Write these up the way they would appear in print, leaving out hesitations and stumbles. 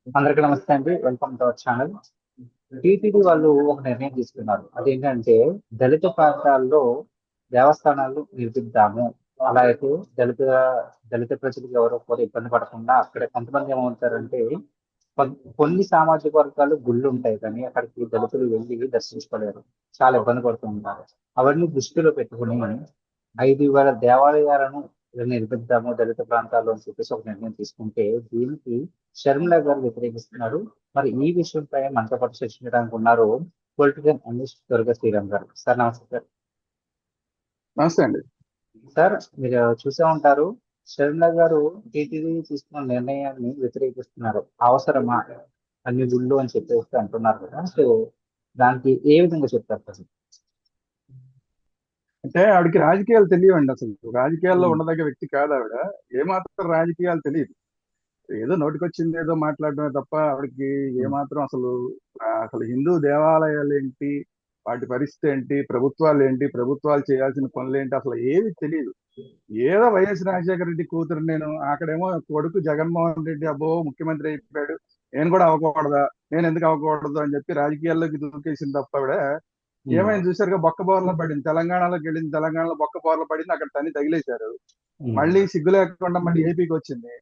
అందరికీ నమస్తే అండి. Welcome to our channel. TTD వాళ్ళు ఒక నిర్ణయం తీసుకున్నారు. అదేంటంటే దళిత ప్రాంతాల్లో దేవస్థానాలు నిర్మిద్దాము. అలా అయితే దళిత దళిత ప్రజలకు ఎవరో కూడా ఇబ్బంది పడకుండా అక్కడ కొంతమంది ఏమవుతారంటే కొన్ని సామాజిక వర్గాలు గుళ్ళు ఉంటాయి కానీ అక్కడికి దళితులు వెళ్ళి దర్శించుకోలేరు. చాలా ఇబ్బంది పడుతూ ఉంటారు. అవన్నీ దృష్టిలో పెట్టుకుని 5,000 దేవాలయాలను నిర్మిద్దాము దళిత ప్రాంతాల్లో అని చెప్పేసి ఒక నిర్ణయం తీసుకుంటే దీనికి షర్మిల గారు వ్యతిరేకిస్తున్నారు. మరి ఈ విషయంపై మనతో పాటు చర్చించడానికి ఉన్నారు పొలిటికల్ అనలిస్ట్ దుర్గా శ్రీరామ్ గారు. సార్ నమస్తే సార్. నమస్తే అండి. సార్ మీరు చూసే ఉంటారు, షర్మిల గారు టీటీడీ తీసుకున్న నిర్ణయాన్ని వ్యతిరేకిస్తున్నారు. అవసరమా అన్ని గుళ్ళు అని చెప్పేసి అంటున్నారు కదా. సో దానికి ఏ విధంగా చెప్తారు సార్? అంటే ఆవిడకి రాజకీయాలు తెలియవండి. అసలు రాజకీయాల్లో ఉండదగ్గ వ్యక్తి కాదు ఆవిడ. ఏమాత్రం రాజకీయాలు తెలియదు. ఏదో నోటికొచ్చింది ఏదో మాట్లాడటమే తప్ప ఆవిడకి ఏమాత్రం అసలు హిందూ దేవాలయాలు ఏంటి, వాటి పరిస్థితి ఏంటి, ప్రభుత్వాలు ఏంటి, ప్రభుత్వాలు చేయాల్సిన పనులు ఏంటి, అసలు ఏది తెలియదు. ఏదో వైఎస్ రాజశేఖర రెడ్డి కూతురు నేను, అక్కడేమో కొడుకు జగన్మోహన్ రెడ్డి అబ్బో ముఖ్యమంత్రి అయిపోయాడు, నేను కూడా అవ్వకూడదా, నేను ఎందుకు అవ్వకూడదు అని చెప్పి రాజకీయాల్లోకి దూకేసింది తప్ప ఆవిడ ఏమైంది చూసారుగా, బొక్క బోర్లో పడింది. తెలంగాణలోకి వెళ్ళింది, తెలంగాణలో బొక్క బోర్లో పడింది, అక్కడ తన్ని తగిలేశారు. మళ్ళీ సిగ్గు లేకుండా మళ్ళీ ఏపీకి వచ్చింది.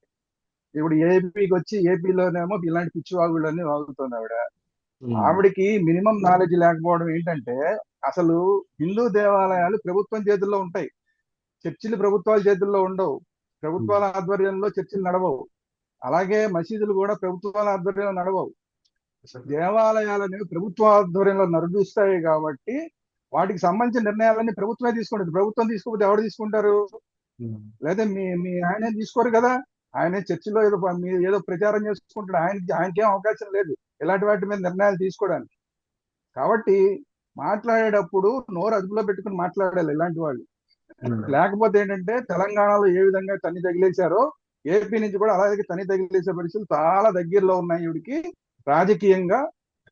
ఇప్పుడు ఏపీకి వచ్చి ఏపీలోనేమో ఇలాంటి పిచ్చివాగుళ్ళన్నీ వాగుతుంది ఆవిడ. ఆవిడకి మినిమం నాలెడ్జ్ లేకపోవడం ఏంటంటే, అసలు హిందూ దేవాలయాలు ప్రభుత్వం చేతుల్లో ఉంటాయి, చర్చిలు ప్రభుత్వాల చేతుల్లో ఉండవు, ప్రభుత్వాల ఆధ్వర్యంలో చర్చిలు నడవవు, అలాగే మసీదులు కూడా ప్రభుత్వాల ఆధ్వర్యంలో నడవవు. దేవాలయాలు అనేవి ప్రభుత్వ ఆధ్వర్యంలో నడుస్తాయి కాబట్టి వాటికి సంబంధించిన నిర్ణయాలన్నీ ప్రభుత్వమే తీసుకుంటుంది. ప్రభుత్వం తీసుకోకపోతే ఎవరు తీసుకుంటారు? లేదా మీ ఆయనే తీసుకోరు కదా. ఆయన చర్చిలో ఏదో ప్రచారం చేసుకుంటాడు, ఆయనకేం అవకాశం లేదు ఇలాంటి వాటి మీద నిర్ణయాలు తీసుకోవడానికి. కాబట్టి మాట్లాడేటప్పుడు నోరు అదుపులో పెట్టుకుని మాట్లాడాలి ఇలాంటి వాళ్ళు. లేకపోతే ఏంటంటే తెలంగాణలో ఏ విధంగా తన్ని తగిలేశారో ఏపీ నుంచి కూడా అలాగే తన్ని తగిలేసే పరిస్థితులు చాలా దగ్గరలో ఉన్నాయి. ఈవిడికి రాజకీయంగా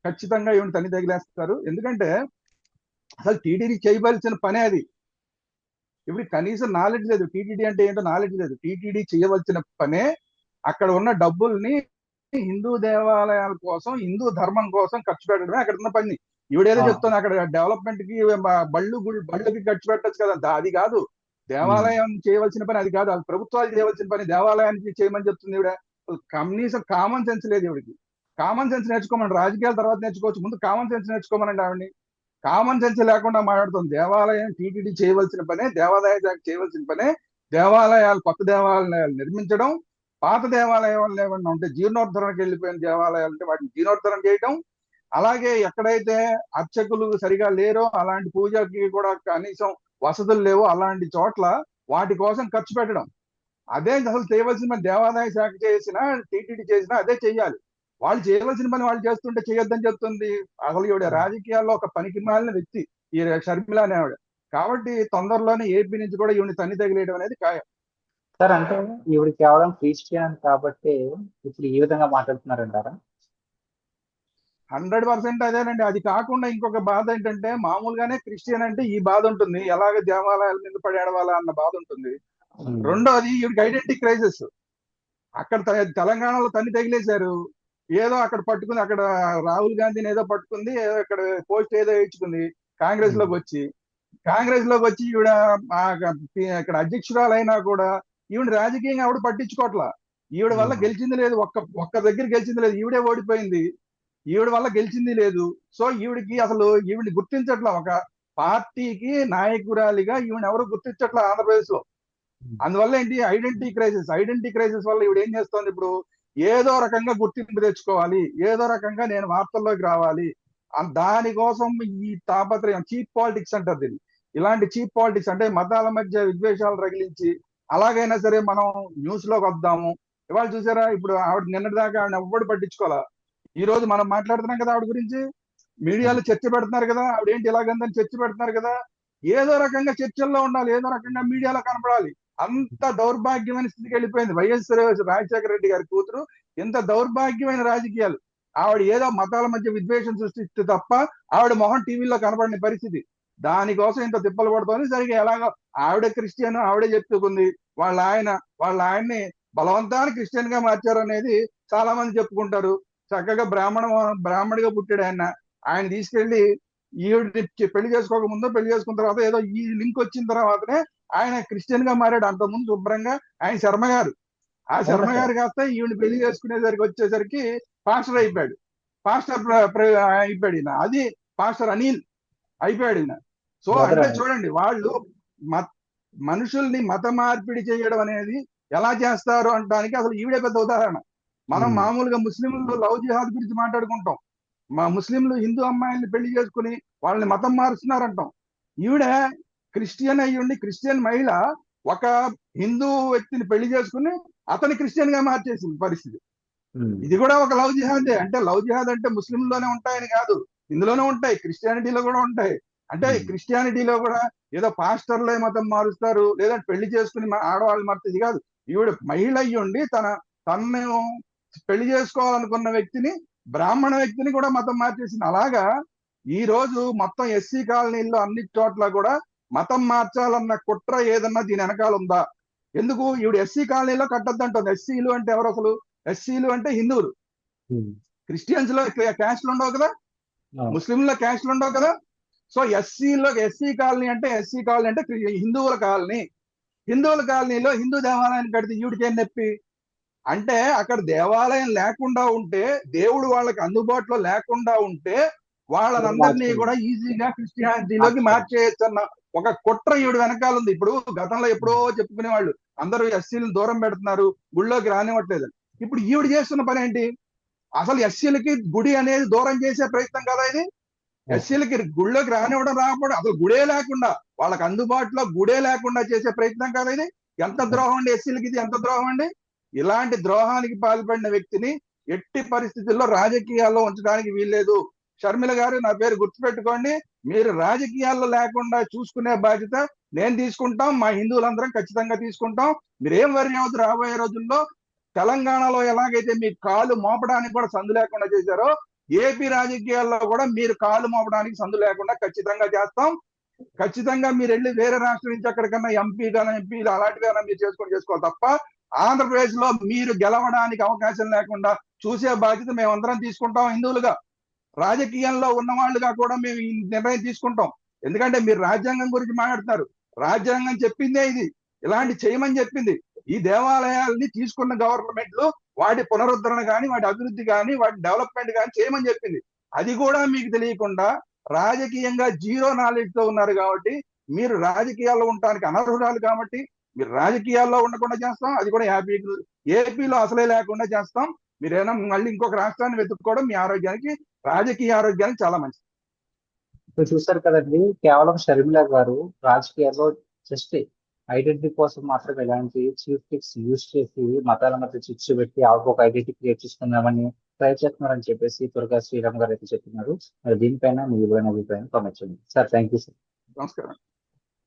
ఖచ్చితంగా ఈవిడ తన్ని తగిలేస్తారు. ఎందుకంటే అసలు టీటీడీ చేయవలసిన పనే అది. ఇప్పుడు కనీసం నాలెడ్జ్ లేదు, టీటీడీ అంటే ఏంటో నాలెడ్జ్ లేదు. టీటీడీ చేయవలసిన పనే అక్కడ ఉన్న డబ్బుల్ని హిందూ దేవాలయాల కోసం, హిందూ ధర్మం కోసం ఖర్చు పెట్టడమే అక్కడ ఉన్న పని. ఈవిడేదో చెప్తుంది అక్కడ డెవలప్మెంట్ కి బళ్ళకి ఖర్చు పెట్టచ్చు కదా, అది కాదు. దేవాలయం చేయవలసిన పని అది కాదు, అది ప్రభుత్వాలు చేయవలసిన పని. దేవాలయానికి చేయమని చెప్తుంది ఈవిడ. కనీసం కామన్ సెన్స్ లేదు ఈవిడికి. కామన్ సెన్స్ నేర్చుకోమని, రాజకీయాల తర్వాత నేర్చుకోవచ్చు, ముందు కామన్ సెన్స్ నేర్చుకోమనండి ఆవిడని. కామన్ సెన్స్ లేకుండా మాట్లాడుతుంది. దేవాలయం టీటీడీ చేయవలసిన పనే, దేవాదాయ శాఖ చేయవలసిన పనే దేవాలయాలు, కొత్త దేవాలయాలు నిర్మించడం, పాత దేవాలయాలు ఏమన్నా ఉంటే జీర్ణోద్ధరణకు వెళ్ళిపోయిన దేవాలయాలు ఉంటే వాటిని జీర్ణోద్ధరణ చేయడం, అలాగే ఎక్కడైతే అర్చకులు సరిగా లేరో, అలాంటి పూజకి కూడా కనీసం వసతులు లేవో అలాంటి చోట్ల వాటి కోసం ఖర్చు పెట్టడం. అదే అసలు చేయవలసిన పని. దేవాదాయ శాఖ చేసినా టీటీడీ చేసినా అదే చెయ్యాలి. వాళ్ళు చేయవలసిన పని వాళ్ళు చేస్తుంటే చేయొద్దని చెప్తుంది. అసలు ఈవిడ రాజకీయాల్లో ఒక పనికి మాలిన వ్యక్తి ఈ షర్మిల అనే ఆవిడ. కాబట్టి తొందరలోనే ఏపీ నుంచి కూడా ఈవిని తన్ని తగిలేయడం అనేది ఖాయం. సార్ అంటే ఈవిడ కేవలం క్రిస్టియన్ కాబట్టి ఇప్పుడు ఈ విధంగా మాట్లాడుతున్నారంటారా? 100% అదేనండి. అది కాకుండా ఇంకొక బాధ ఏంటంటే, మామూలుగానే క్రిస్టియన్ అంటే ఈ బాధ ఉంటుంది, ఎలాగ దేవాలయాల మీద పడేడవాలా అన్న బాధ ఉంటుంది. రెండోది ఈవిడికి ఐడెంటిటీ క్రైసిస్. అక్కడ తెలంగాణలో తన్ని తగిలేశారు, ఏదో అక్కడ పట్టుకుంది, అక్కడ రాహుల్ గాంధీని ఏదో పట్టుకుంది, ఏదో ఇక్కడ పోస్ట్ ఏదో ఇచ్చుకుంది, కాంగ్రెస్ లోకి వచ్చి ఈవిడ ఇక్కడ అధ్యక్షురాలైనా కూడా ఈవిడ రాజకీయంగా ఆవిడ పట్టించుకోవట్లా. ఈవిడ వల్ల గెలిచింది లేదు, ఒక్క దగ్గర గెలిచింది లేదు, ఈవిడే ఓడిపోయింది, ఈవిడ వల్ల గెలిచింది లేదు. సో ఈవిడికి అసలు ఈవిడిని గుర్తించట్లా, ఒక పార్టీకి నాయకురాలిగా ఈవిడ ఎవరు గుర్తించట్లా ఆంధ్రప్రదేశ్ లో. అందువల్ల ఏంటి, ఐడెంటిటీ క్రైసిస్ వల్ల ఈవిడ ఏం చేస్తోంది, ఇప్పుడు ఏదో రకంగా గుర్తింపు తెచ్చుకోవాలి, ఏదో రకంగా నేను వార్తల్లోకి రావాలి, దానికోసం ఈ తాపత్రయం, చీప్ పాలిటిక్స్ అంటారు దీన్ని. ఇలాంటి చీప్ పాలిటిక్స్ అంటే మతాల మధ్య విద్వేషాలు రగిలించి అలాగైనా సరే మనం న్యూస్ లోకి వద్దాము. ఇవాళ చూసారా, ఇప్పుడు ఆవిడ నిన్నటిదాకా ఆవిడ ఎవ్వడు పట్టించుకోవాలా. ఈ రోజు మనం మాట్లాడుతున్నాం కదా ఆవిడ గురించి, మీడియాలో చర్చ పెడుతున్నారు కదా, ఆవిడ ఏంటి ఇలాగందని చర్చ పెడుతున్నారు కదా. ఏదో రకంగా చర్చల్లో ఉండాలి, ఏదో రకంగా మీడియాలో కనపడాలి. అంత దౌర్భాగ్యమైన స్థితికి వెళ్ళిపోయింది వైఎస్ రాజశేఖర రెడ్డి గారి కూతురు. ఎంత దౌర్భాగ్యమైన రాజకీయాలు. ఆవిడ ఏదో మతాల మధ్య విద్వేషం సృష్టిస్తే తప్ప ఆవిడ మొహం టీవీలో కనపడిన పరిస్థితి. దానికోసం ఇంత తిప్పలు పడుతోంది. సరిగా ఎలాగో ఆవిడ క్రిస్టియన్, ఆవిడే చెప్పుకుంది, వాళ్ళ ఆయన్ని బలవంతాన్ని క్రిస్టియన్ గా మార్చారు అనేది చాలా మంది చెప్పుకుంటారు. చక్కగా బ్రాహ్మడిగా పుట్టాడు ఆయన తీసుకెళ్లి ఈవిడ పెళ్లి చేసుకోక ముందు పెళ్లి చేసుకున్న తర్వాత ఏదో ఈ లింక్ వచ్చిన తర్వాతనే ఆయన క్రిస్టియన్ గా మారాడు. అంతకుముందు శుభ్రంగా ఆయన శర్మ గారు, ఆ శర్మ గారు కాస్త ఈవిడ పెళ్లి చేసుకునేసరికి వచ్చేసరికి పాస్టర్ అయిపోయాడు. అయిపోయాడు ఈయన. అది పాస్టర్ అనిల్ అయిపోయాడు ఈయన. సో అంటే చూడండి, వాళ్ళు మనుషుల్ని మత మార్పిడి చేయడం అనేది ఎలా చేస్తారు అనడానికి అసలు ఈవిడే పెద్ద ఉదాహరణ. మనం మామూలుగా ముస్లింలు లవ్ జిహాద్ గురించి మాట్లాడుకుంటాం. మా ముస్లింలు హిందూ అమ్మాయిల్ని పెళ్లి చేసుకుని వాళ్ళని మతం మారుస్తున్నారంటాం. ఈవిడ క్రిస్టియన్ అయ్యుండి, క్రిస్టియన్ మహిళ ఒక హిందూ వ్యక్తిని పెళ్లి చేసుకుని అతని క్రిస్టియన్ గా మార్చేసింది పరిస్థితి. ఇది కూడా ఒక లవ్ జిహాదే. అంటే లవ్ జిహాద్ అంటే ముస్లింలోనే ఉంటాయని కాదు, ఇందులోనే ఉంటాయి, క్రిస్టియానిటీలో కూడా ఉంటాయి. అంటే క్రిస్టియానిటీలో కూడా ఏదో పాస్టర్లే మతం మారుస్తారు, లేదంటే పెళ్లి చేసుకుని ఆడవాళ్ళు మారుతుంది, ఇది కాదు. ఈవిడ మహిళ అయ్యుండి తనను పెళ్లి చేసుకోవాలనుకున్న వ్యక్తిని, బ్రాహ్మణ వ్యక్తిని కూడా మతం మార్చేసింది. అలాగా ఈ రోజు మొత్తం ఎస్సీ కాలనీల్లో అన్ని చోట్ల కూడా మతం మార్చాలన్న కుట్ర ఏదన్నా దీని వెనకాల ఉందా? ఎందుకు ఈవిడ ఎస్సీ కాలనీలో కట్టద్దంటుంది? ఎస్సీలు అంటే ఎవరు అసలు? ఎస్సీలు అంటే హిందువులు. క్రిస్టియన్స్ లో క్యాస్ట్లు ఉండవు కదా, ముస్లింలో క్యాస్ట్లు ఉండవు కదా. సో ఎస్సీ కాలనీ అంటే హిందువుల కాలనీ. హిందువుల కాలనీలో హిందూ దేవాలయాన్ని కడితే ఈవిడికేం నొప్పి? అంటే అక్కడ దేవాలయం లేకుండా ఉంటే, దేవుడు వాళ్ళకి అందుబాటులో లేకుండా ఉంటే వాళ్ళందరినీ కూడా ఈజీగా క్రిస్టియానిటీలోకి మార్చేయచ్చు అన్న ఒక కుట్ర ఈవిడ వెనకాల ఉంది. ఇప్పుడు గతంలో ఎప్పుడో చెప్పుకునే వాళ్ళు అందరూ ఎస్సీలను దూరం పెడుతున్నారు, గుళ్ళోకి రానివ్వట్లేదు. ఇప్పుడు ఈవిడ చేస్తున్న పని ఏంటి? అసలు ఎస్సీలకి గుడి అనేది దూరం చేసే ప్రయత్నం కదా ఇది. ఎస్సీలకి గుళ్ళోకి రాకపోవడం, అసలు గుడే లేకుండా, వాళ్ళకి అందుబాటులో గుడే లేకుండా చేసే ప్రయత్నం కదా ఇది. ఎంత ద్రోహం అండి ఎస్సీలకి, ఇది ఎంత ద్రోహం అండి. ఇలాంటి ద్రోహానికి పాల్పడిన వ్యక్తిని ఎట్టి పరిస్థితుల్లో రాజకీయాల్లో ఉంచడానికి వీల్లేదు. షర్మిల గారు, నా పేరు గుర్తుపెట్టుకోండి. మీరు రాజకీయాల్లో లేకుండా చూసుకునే బాధ్యత నేను తీసుకుంటాం, మా హిందువులందరం ఖచ్చితంగా తీసుకుంటాం. మీరేం వరి అవుతారు? రాబోయే రోజుల్లో తెలంగాణలో ఎలాగైతే మీ కాలు మోపడానికి కూడా సందు లేకుండా చేశారో, ఏపీ రాజకీయాల్లో కూడా మీరు కాలు మోపడానికి సందు లేకుండా ఖచ్చితంగా చేస్తాం. ఖచ్చితంగా మీరు వెళ్ళి వేరే రాష్ట్రం నుంచి ఎక్కడికన్నా ఎంపీలు అలాంటివి మీరు చేసుకోవాలి తప్ప ఆంధ్రప్రదేశ్ లో మీరు గెలవడానికి అవకాశం లేకుండా చూసే బాధ్యత మేమందరం తీసుకుంటాం. హిందువులుగా, రాజకీయంలో ఉన్నవాళ్ళుగా కూడా మేము ఈ నిర్ణయం తీసుకుంటాం. ఎందుకంటే మీరు రాజ్యాంగం గురించి మాట్లాడుతున్నారు. రాజ్యాంగం చెప్పిందే ఇది, ఇలాంటి చేయమని చెప్పింది. ఈ దేవాలయాల్ని తీసుకున్న గవర్నమెంట్లు వాటి పునరుద్ధరణ కానీ, వాటి అభివృద్ధి కానీ, వాటి డెవలప్మెంట్ కానీ చేయమని చెప్పింది. అది కూడా మీకు తెలియకుండా రాజకీయంగా జీరో నాలెడ్జ్ తో ఉన్నారు కాబట్టి, మీరు రాజకీయాల్లో ఉండడానికి అనర్హురాలు కాబట్టి మీరు రాజకీయాల్లో ఉండకుండా చేస్తాం. అది కూడా ఏపీలో అసలే లేకుండా చేస్తాం. మీరేనా మళ్ళీ ఇంకొక రాష్ట్రాన్ని వెతుక్కోవడం మీ ఆరోగ్యానికి, రాజకీయ ఆరోగ్యానికి చాలా మంచిది. చూస్తారు కదండి, కేవలం షర్మిల గారు రాజకీయాల్లో జస్ట్ ఐడెంటిటీ కోసం మాత్రం ఎలాంటి చీఫ్ టిక్స్ యూజ్ చేసి మతాల మధ్య చిచ్చు పెట్టి ఒక ఐడెంటిటీ క్రియేట్ చేసుకుందామని ట్రై చేస్తున్నారని చెప్పేసి త్వరగా శ్రీరామ్ గారు అయితే చెప్తున్నారు. మరి దీనిపైన మీ విలువైన అభిప్రాయం కామెంట్ చేయండి సార్. Thank you sir. నమస్కారం.